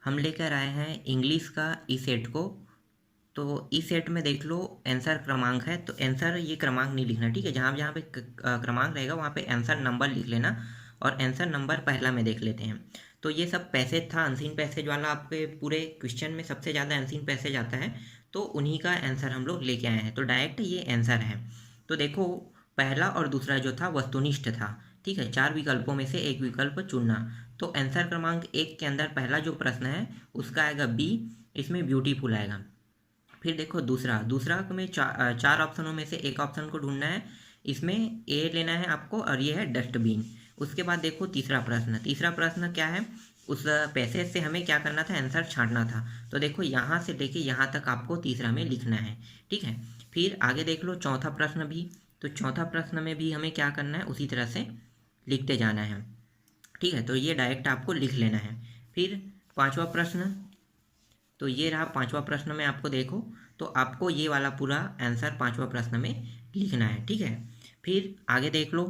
हम लेकर आए हैं इंग्लिश का ई सेट को। तो ई सेट में देख लो आंसर क्रमांक है, तो आंसर ये क्रमांक नहीं लिखना, ठीक है। जहाँ जहाँ पे क्रमांक रहेगा वहाँ पे आंसर नंबर लिख लेना, और आंसर नंबर पहला में देख लेते हैं। तो ये सब पैसेज था, अनसीन पैसेज वाला। आपके पूरे क्वेश्चन में सबसे ज़्यादा अनसीन पैसेज आता है, तो उन्हीं का आंसर हम लोग लेके आए हैं। तो डायरेक्ट ये आंसर है। तो देखो, पहला और दूसरा जो था वस्तुनिष्ठ था, ठीक है। 4 विकल्पों में से एक विकल्प चुनना। तो आंसर क्रमांक 1 के अंदर पहला जो प्रश्न है उसका आएगा बी, इसमें ब्यूटीफुल आएगा। फिर देखो दूसरा दूसरा में चार ऑप्शनों में से एक ऑप्शन को ढूंढना है, इसमें ए लेना है आपको, और ये है डस्टबिन। उसके बाद देखो तीसरा प्रश्न, तीसरा प्रश्न क्या है, उस पैसेज से हमें क्या करना था, आंसर छांटना था। तो देखो यहाँ से लेके यहाँ तक आपको तीसरा में लिखना है, ठीक है। फिर आगे देख लो चौथा प्रश्न भी, तो चौथा प्रश्न में भी हमें क्या करना है, उसी तरह से लिखते जाना है, ठीक है। तो ये डायरेक्ट आपको लिख लेना है। फिर पांचवा प्रश्न, तो ये रहा पांचवा प्रश्न में आपको देखो, तो आपको ये वाला पूरा आंसर पांचवा प्रश्न में लिखना है, ठीक है। फिर आगे देख लो,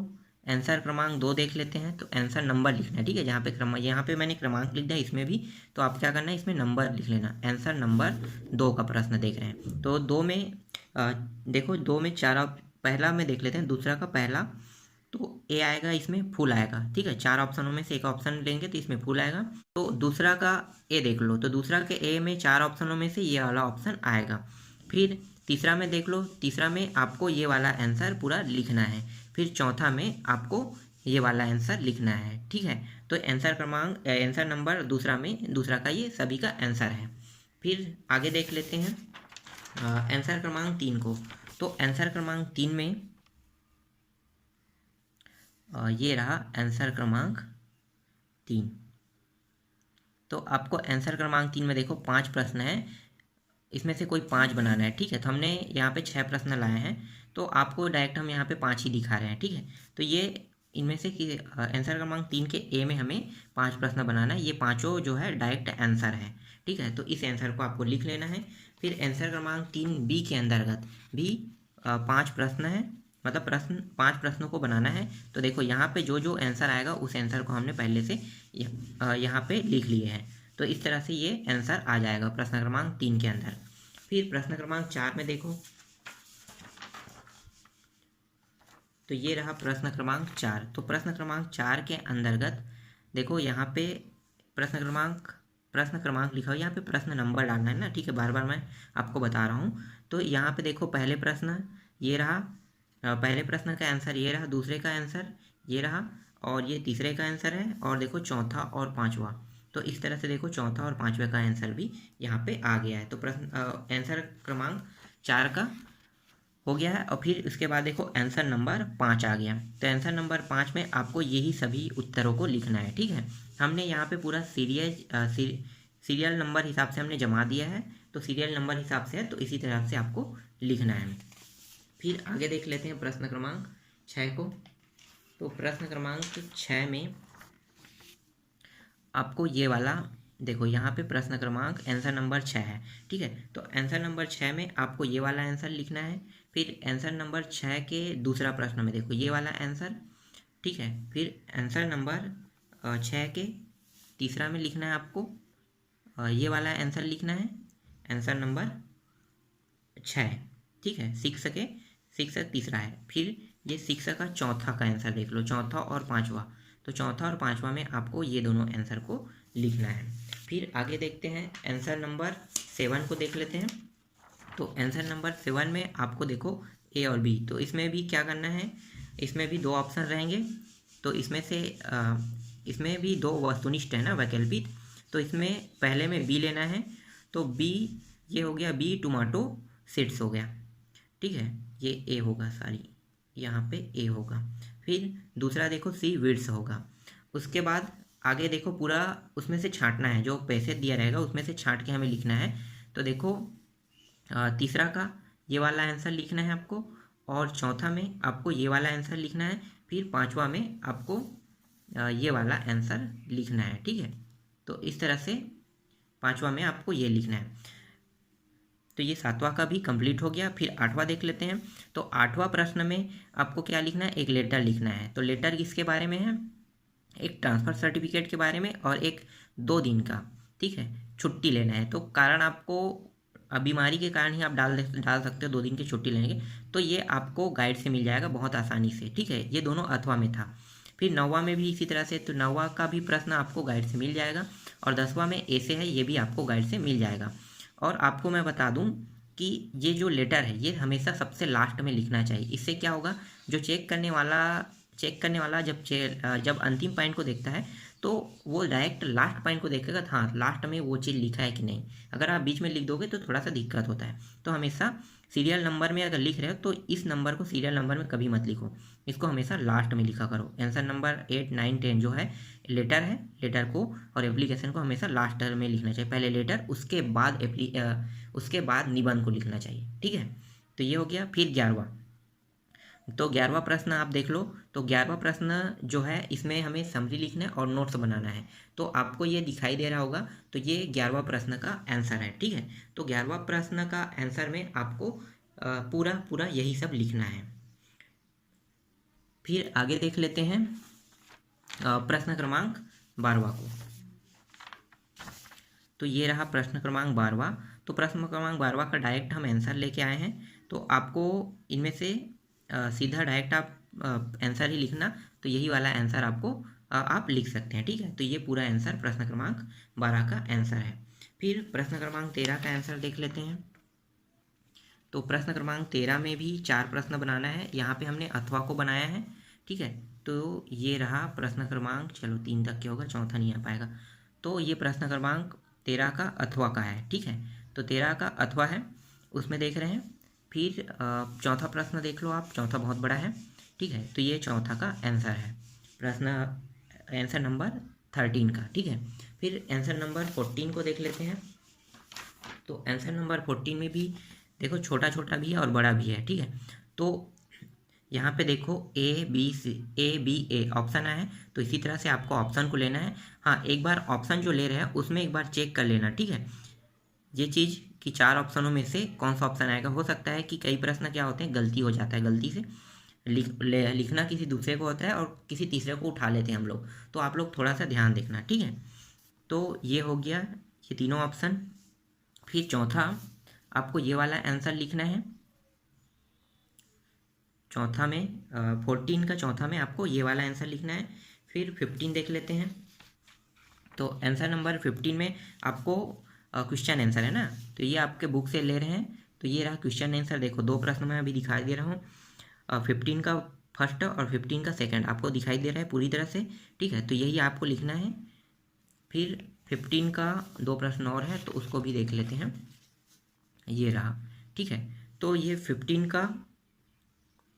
आंसर क्रमांक 2 देख लेते हैं। तो आंसर नंबर लिखना है, ठीक है। जहाँ पे यहाँ पे मैंने क्रमांक लिख दिया, इसमें भी तो आप क्या करना है, इसमें नंबर लिख लेना। आंसर नंबर 2 का प्रश्न देख रहे हैं। तो 2 में देखो 2 में पहला में देख लेते हैं, दूसरा का पहला, तो ए आएगा, इसमें फुल आएगा, ठीक है। 4 ऑप्शनों में से एक ऑप्शन लेंगे तो इसमें फुल आएगा। तो दूसरा का ए देख लो, तो दूसरा के ए में 4 ऑप्शनों में से ये वाला ऑप्शन आएगा। फिर तीसरा में देख लो, तीसरा में आपको ये वाला आंसर पूरा लिखना है। फिर चौथा में आपको ये वाला आंसर लिखना है, ठीक है। तो आंसर नंबर दूसरा का ये सभी का आंसर है। फिर आगे देख लेते हैं आंसर क्रमांक 3 को। तो आंसर क्रमांक 3 में ये रहा आंसर क्रमांक 3। तो आपको आंसर क्रमांक 3 में देखो 5 प्रश्न है, इसमें से कोई 5 बनाना है, ठीक है। तो हमने यहाँ पे 6 प्रश्न लाए हैं, तो आपको डायरेक्ट हम यहाँ पे 5 ही दिखा रहे हैं, ठीक है। तो ये इनमें से आंसर क्रमांक 3 के ए में हमें 5 प्रश्न बनाना है। ये पाँचों जो है डायरेक्ट आंसर है, ठीक है। तो इस आंसर को आपको लिख लेना है। फिर आंसर क्रमांक 3 बी के अंतर्गत भी 5 प्रश्न है, मतलब 5 प्रश्नों को बनाना है। तो देखो यहाँ पे जो जो आंसर आएगा उस आंसर को हमने पहले से यहाँ पे लिख लिए हैं। तो इस तरह से ये आंसर आ जाएगा प्रश्न क्रमांक 3 के अंदर। फिर प्रश्न क्रमांक 4 में देखो, तो ये रहा प्रश्न क्रमांक 4। तो प्रश्न क्रमांक 4 के अंतर्गत देखो यहाँ पे प्रश्न क्रमांक लिखा हो, यहाँ पे प्रश्न नंबर डालना है ना, ठीक है। बार बार मैं आपको बता रहा हूँ। तो यहाँ पे देखो पहले प्रश्न ये रहा, पहले प्रश्न का आंसर ये रहा, दूसरे का आंसर ये रहा, और ये तीसरे का आंसर है, और देखो चौथा और पांचवा। तो इस तरह से देखो चौथा और पांचवे का आंसर भी यहाँ पे आ गया है। तो प्रश्न आंसर क्रमांक 4 का हो गया है। और फिर उसके बाद देखो आंसर नंबर 5 आ गया। तो आंसर नंबर 5 में आपको यही सभी उत्तरों को लिखना है, ठीक है। हमने यहाँ पे पूरा सीरियल नंबर हिसाब से हमने जमा दिया है, तो सीरियल नंबर हिसाब से है, तो इसी तरह से आपको लिखना है। फिर आगे देख लेते हैं प्रश्न क्रमांक 6 को। तो प्रश्न क्रमांक 6 में आपको ये वाला देखो, यहाँ पे प्रश्न क्रमांक आंसर नंबर 6 है, ठीक है। तो आंसर नंबर 6 में आपको ये वाला आंसर लिखना है। फिर आंसर नंबर 6 के दूसरा प्रश्न में देखो ये वाला आंसर, ठीक है। फिर आंसर नंबर 6 के तीसरा में लिखना है आपको, ये वाला आंसर लिखना है, आंसर नंबर 6, ठीक है। शिक्षक तीसरा है। फिर ये शिक्षक का चौथा का आंसर देख लो, चौथा और पांचवा। तो चौथा और पांचवा में आपको ये दोनों आंसर को लिखना है। फिर आगे देखते हैं आंसर नंबर 7 को देख लेते हैं। तो आंसर नंबर 7 में आपको देखो ए और बी, तो इसमें भी क्या करना है, इसमें भी 2 ऑप्शन रहेंगे। तो इसमें भी 2 वस्तुनिष्ठ है ना, वैकल्पिक। तो इसमें पहले में बी लेना है, तो बी ये हो गया, बी टोमेटो सीड्स हो गया, ठीक है। ये ए होगा, सारी यहाँ पे ए होगा। फिर दूसरा देखो सी वीड्स होगा। उसके बाद आगे देखो पूरा उसमें से छांटना है, जो पैसे दिया रहेगा उसमें से छांट के हमें लिखना है। तो देखो तीसरा का ये वाला आंसर लिखना है आपको, और चौथा में आपको ये वाला आंसर लिखना है। फिर पांचवा में आपको ये वाला आंसर लिखना है, ठीक है। तो इस तरह से पांचवा में आपको ये लिखना है। तो ये 7वां का भी कंप्लीट हो गया। फिर 8वां देख लेते हैं। तो 8वां प्रश्न में आपको क्या लिखना है, एक लेटर लिखना है। तो लेटर किसके बारे में है, एक ट्रांसफ़र सर्टिफिकेट के बारे में, और एक 2 दिन का, ठीक है, छुट्टी लेना है, तो कारण आपको बीमारी के कारण ही आप डाल सकते हो 2 दिन की छुट्टी लेंगे, तो ये आपको गाइड से मिल जाएगा बहुत आसानी से। ठीक है, ये दोनों अथवा में था। फिर 9वां में भी इसी तरह से, तो 9वां का भी प्रश्न आपको गाइड से मिल जाएगा, और 10वां में ऐसे है, ये भी आपको गाइड से मिल जाएगा। और आपको मैं बता दूं कि ये जो लेटर है ये हमेशा सबसे लास्ट में लिखना चाहिए। इससे क्या होगा, जो चेक करने वाला जब अंतिम पॉइंट को देखता है तो वो डायरेक्ट लास्ट पॉइंट को देखेगा, हाँ लास्ट में वो चीज़ लिखा है कि नहीं। अगर आप बीच में लिख दोगे तो थोड़ा सा दिक्कत होता है। तो हमेशा सीरियल नंबर में अगर लिख रहे हो तो इस नंबर को सीरियल नंबर में कभी मत लिखो, इसको हमेशा लास्ट में लिखा करो। आंसर नंबर 8, 9, 10 जो है लेटर है, लेटर को और एप्लीकेशन को हमेशा लास्ट में लिखना चाहिए। पहले लेटर, उसके बाद निबंध को लिखना चाहिए। ठीक है, तो ये हो गया। फिर 11वां, तो 11वां प्रश्न आप देख लो। तो 11वां प्रश्न जो है इसमें हमें समरी लिखना है और नोट्स बनाना है। तो आपको ये दिखाई दे रहा होगा, तो ये 11वां प्रश्न का आंसर है। ठीक है, तो 11वां प्रश्न का आंसर में आपको पूरा यही सब लिखना है। फिर आगे देख लेते हैं प्रश्न क्रमांक 12वां को। तो ये रहा प्रश्न क्रमांक 12वां। तो प्रश्न क्रमांक 12वां का डायरेक्ट हम आंसर लेके आए हैं। तो आपको इनमें से सीधा डायरेक्ट आप आंसर ही लिखना, तो यही वाला आंसर आपको आप लिख सकते हैं। ठीक है, तो ये पूरा आंसर प्रश्न क्रमांक 12 का आंसर है। फिर प्रश्न क्रमांक 13 का आंसर देख लेते हैं। तो प्रश्न क्रमांक 13 में भी 4 प्रश्न बनाना है। यहाँ पे हमने अथवा को बनाया है। ठीक है, तो ये रहा प्रश्न क्रमांक, चलो 3 तक क्या होगा, चौथा नहीं आ पाएगा। तो ये प्रश्न क्रमांक 13 का अथवा का है। ठीक है, तो 13 का अथवा है, उसमें देख रहे हैं। फिर चौथा प्रश्न देख लो आप, चौथा बहुत बड़ा है। ठीक है, तो ये चौथा का आंसर है, प्रश्न आंसर नंबर 13 का। ठीक है, फिर आंसर नंबर 14 को देख लेते हैं। तो आंसर नंबर 14 में भी देखो छोटा छोटा भी है और बड़ा भी है। ठीक है, तो यहाँ पे देखो A, B, A ऑप्शन आया है, तो इसी तरह से आपको ऑप्शन को लेना है। हाँ, एक बार ऑप्शन जो ले रहे हैं उसमें एक बार चेक कर लेना। ठीक है, ये चीज़ कि 4 ऑप्शनों में से कौन सा ऑप्शन आएगा। हो सकता है कि कई प्रश्न क्या होते हैं, गलती हो जाता है, गलती से लिखना किसी दूसरे को होता है और किसी तीसरे को उठा लेते हैं हम लोग, तो आप लोग थोड़ा सा ध्यान देखना। ठीक है, तो ये हो गया ये तीनों ऑप्शन। फिर चौथा आपको ये वाला आंसर लिखना है। चौथा में 14 का चौथा में आपको ये वाला आंसर लिखना है। फिर 15 देख लेते हैं। तो आंसर नंबर 15 में आपको क्वेश्चन आंसर है ना, तो ये आपके बुक से ले रहे हैं। तो ये रहा क्वेश्चन आंसर। देखो 2 प्रश्न मैं अभी दिखाई दे रहा हूँ, 15 का फर्स्ट और 15 का सेकंड आपको दिखाई दे रहा है पूरी तरह से। ठीक है, तो यही आपको लिखना है। फिर 15 का 2 प्रश्न और है, तो उसको भी देख लेते हैं। ये रहा। ठीक है, तो ये 15 का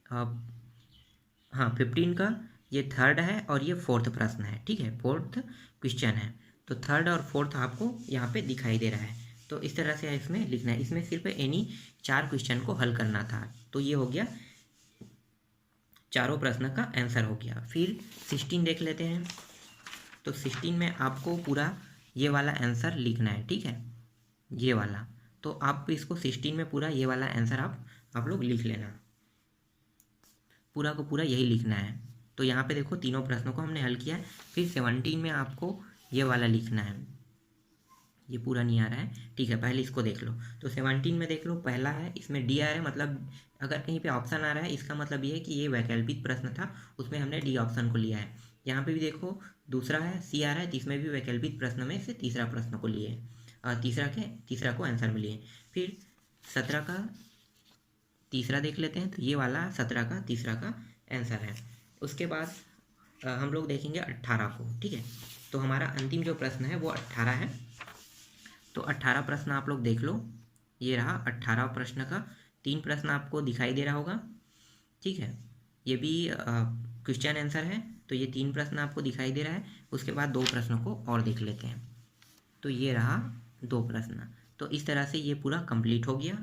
हाँ 15 का ये थर्ड है और ये फोर्थ प्रश्न है। ठीक है, फोर्थ क्वेश्चन है। तो थर्ड और फोर्थ आपको यहाँ पे दिखाई दे रहा है। तो इस तरह से इसमें लिखना है। इसमें सिर्फ एनी 4 क्वेश्चन को हल करना था। तो ये हो गया, चारों प्रश्न का आंसर हो गया। फिर 16 देख लेते हैं। तो 16 में आपको पूरा ये वाला आंसर लिखना है। ठीक है, ये वाला। तो आप इसको 16 में पूरा ये वाला आंसर आप लोग लिख लेना, पूरा को पूरा यही लिखना है। तो यहाँ पे देखो तीनों प्रश्नों को हमने हल किया है। फिर 17 में आपको ये वाला लिखना है। ये पूरा नहीं आ रहा है, ठीक है, पहले इसको देख लो। तो 17 में देख लो, पहला है, इसमें डी आ रहा है, मतलब अगर कहीं पे ऑप्शन आ रहा है इसका मतलब ये है कि ये वैकल्पिक प्रश्न था, उसमें हमने डी ऑप्शन को लिया है। यहाँ पे भी देखो दूसरा है, सी आ रहा है, तो इसमें भी वैकल्पिक प्रश्न में से तीसरा प्रश्न को लिए, तीसरा को आंसर में लिए। फिर 17 का तीसरा देख लेते हैं। तो ये वाला 17 का तीसरा का आंसर है। उसके बाद हम लोग देखेंगे 18 को। ठीक है, तो हमारा अंतिम जो प्रश्न है वो 18 है। तो 18 प्रश्न आप लोग देख लो। ये रहा 18 प्रश्न का 3 प्रश्न आपको दिखाई दे रहा होगा। ठीक है, ये भी क्वेश्चन आंसर है। तो ये 3 प्रश्न आपको दिखाई दे रहा है। उसके बाद 2 प्रश्नों को और देख लेते हैं। तो ये रहा 2 प्रश्न। तो इस तरह से ये पूरा कंप्लीट हो गया।